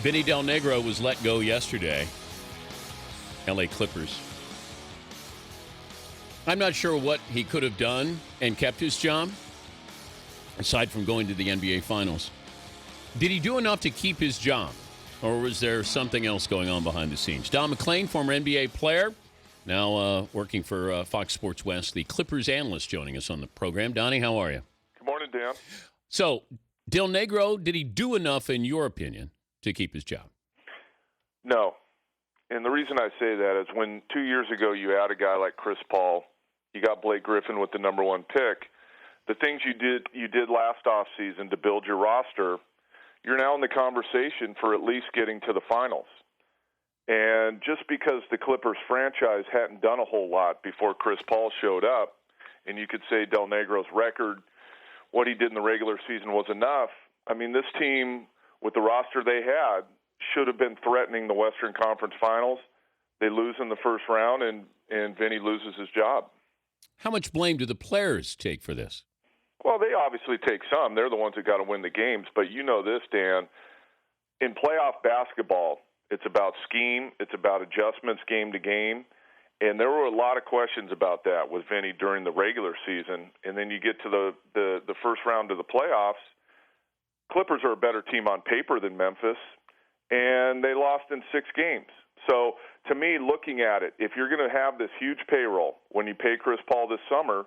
Vinny Del Negro was let go yesterday. LA Clippers. I'm not sure what he could have done and kept his job, aside from going to the NBA Finals. Did he do enough to keep his job, or was there something else going on behind the scenes? Don MacLean, former NBA player, now working for Fox Sports West, the Clippers analyst, joining us on the program. Donnie, how are you? Good morning, Dan. So, Del Negro, did he do enough, in your opinion, to keep his job? No. And the reason I say that is when 2 years ago you had a guy like Chris Paul, you got Blake Griffin with the number one pick, the things you did last offseason to build your roster, you're now in the conversation for at least getting to the finals. And just because the Clippers franchise hadn't done a whole lot before Chris Paul showed up, and you could say Del Negro's record, what he did in the regular season was enough, I mean, this team, with the roster they had, should have been threatening the Western Conference Finals. They lose in the first round, and Vinny loses his job. How much blame do the players take for this? Well, they obviously take some. They're the ones that got to win the games. But you know this, Dan. In playoff basketball, it's about scheme. It's about adjustments game to game. And there were a lot of questions about that with Vinny during the regular season. And then you get to the first round of the playoffs. Clippers are a better team on paper than Memphis, and they lost in 6 games. So, to me, looking at it, if you're going to have this huge payroll when you pay Chris Paul this summer,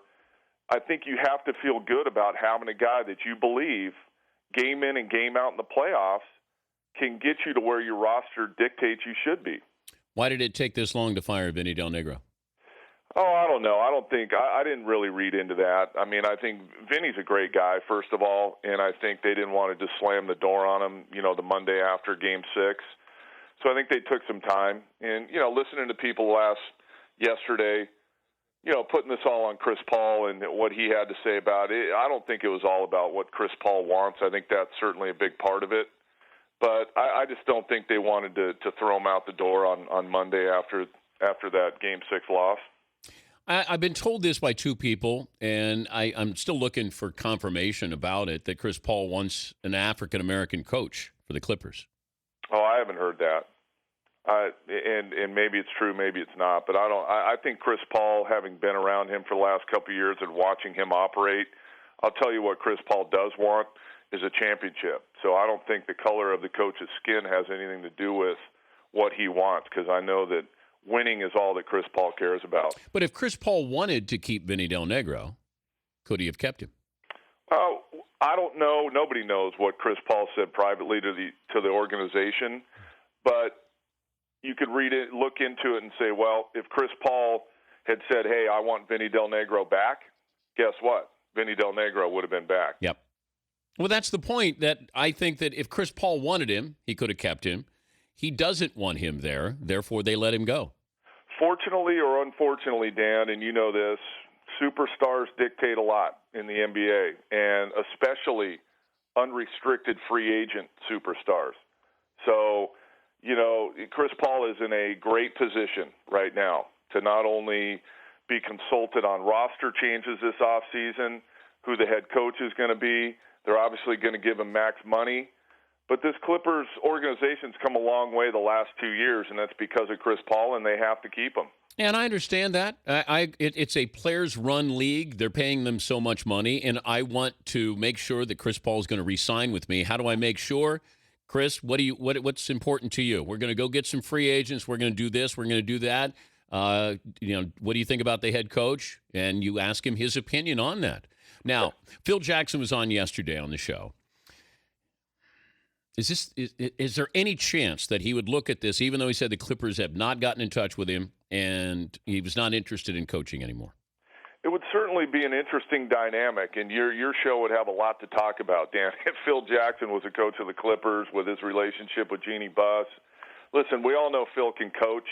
I think you have to feel good about having a guy that you believe, game in and game out in the playoffs, can get you to where your roster dictates you should be. Why did it take this long to fire Vinny Del Negro? Oh, I don't know. I didn't really read into that. I mean, I think Vinny's a great guy, first of all, and I think they didn't want to just slam the door on him, the Monday after Game 6. So I think they took some time. And, listening to people yesterday, putting this all on Chris Paul and what he had to say about it, I don't think it was all about what Chris Paul wants. I think that's certainly a big part of it. But I just don't think they wanted to throw him out the door on Monday after that Game 6 loss. I've been told this by 2 people, and I'm still looking for confirmation about it, that Chris Paul wants an African-American coach for the Clippers. Oh, I haven't heard that. And maybe it's true, maybe it's not. But I think Chris Paul, having been around him for the last couple of years and watching him operate, I'll tell you what Chris Paul does want is a championship. So I don't think the color of the coach's skin has anything to do with what he wants, because I know that winning is all that Chris Paul cares about. But if Chris Paul wanted to keep Vinny Del Negro, could he have kept him? Oh, I don't know. Nobody knows what Chris Paul said privately to the organization, but you could read it, look into it, and say, well, if Chris Paul had said, hey, I want Vinny Del Negro back, guess what? Vinny Del Negro would have been back. Yep. Well, that's the point, that I think that if Chris Paul wanted him, he could have kept him. He doesn't want him there, therefore they let him go. Fortunately or unfortunately, Dan, and you know this, superstars dictate a lot in the NBA, and especially unrestricted free agent superstars. So, Chris Paul is in a great position right now to not only be consulted on roster changes this offseason, who the head coach is going to be. They're obviously going to give him max money. But this Clippers organization's come a long way the last 2 years, and that's because of Chris Paul, and they have to keep him. And I understand that. It's a players-run league. They're paying them so much money, and I want to make sure that Chris Paul is going to re-sign with me. How do I make sure? Chris, what's important to you? We're going to go get some free agents. We're going to do this. We're going to do that. What do you think about the head coach? And you ask him his opinion on that. Now, Phil Jackson was on yesterday on the show. Is there any chance that he would look at this, even though he said the Clippers have not gotten in touch with him and he was not interested in coaching anymore? It would certainly be an interesting dynamic, and your show would have a lot to talk about, Dan. If Phil Jackson was a coach of the Clippers with his relationship with Jeannie Buss. Listen, we all know Phil can coach.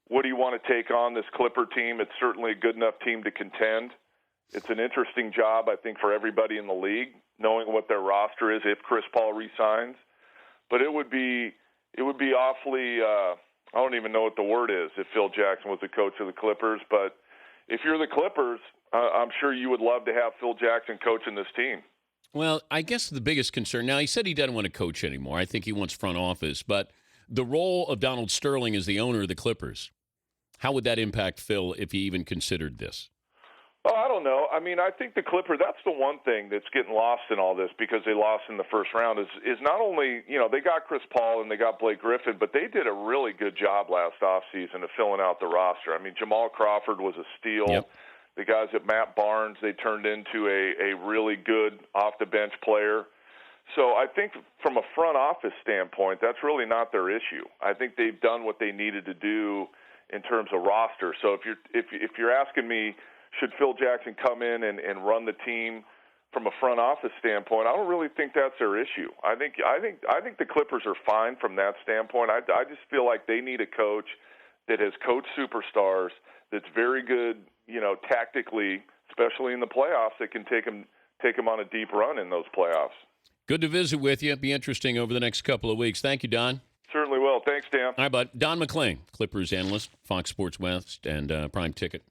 Would he want to take on this Clipper team? It's certainly a good enough team to contend. It's an interesting job, I think, for everybody in the league, knowing what their roster is if Chris Paul re-signs. But it would be awfully I don't even know what the word is if Phil Jackson was the coach of the Clippers. But if you're the Clippers, I'm sure you would love to have Phil Jackson coaching this team. Well, I guess the biggest concern now, he said he doesn't want to coach anymore. I think he wants front office. But the role of Donald Sterling as the owner of the Clippers, how would that impact Phil if he even considered this? Oh, I don't know. I mean, I think the Clippers, that's the one thing that's getting lost in all this because they lost in the first round is not only, they got Chris Paul and they got Blake Griffin, but they did a really good job last offseason of filling out the roster. I mean, Jamal Crawford was a steal. Yep. The guys at Matt Barnes, they turned into a really good off-the-bench player. So I think from a front office standpoint, that's really not their issue. I think they've done what they needed to do in terms of roster. So if you're asking me, should Phil Jackson come in and run the team from a front office standpoint, I don't really think that's their issue. I think the Clippers are fine from that standpoint. I just feel like they need a coach that has coached superstars, that's very good, tactically, especially in the playoffs, that can take them on a deep run in those playoffs. Good to visit with you. Be interesting over the next couple of weeks. Thank you, Don. Certainly will. Thanks, Dan. All right, bud. Don MacLean, Clippers analyst, Fox Sports West, and Prime Ticket.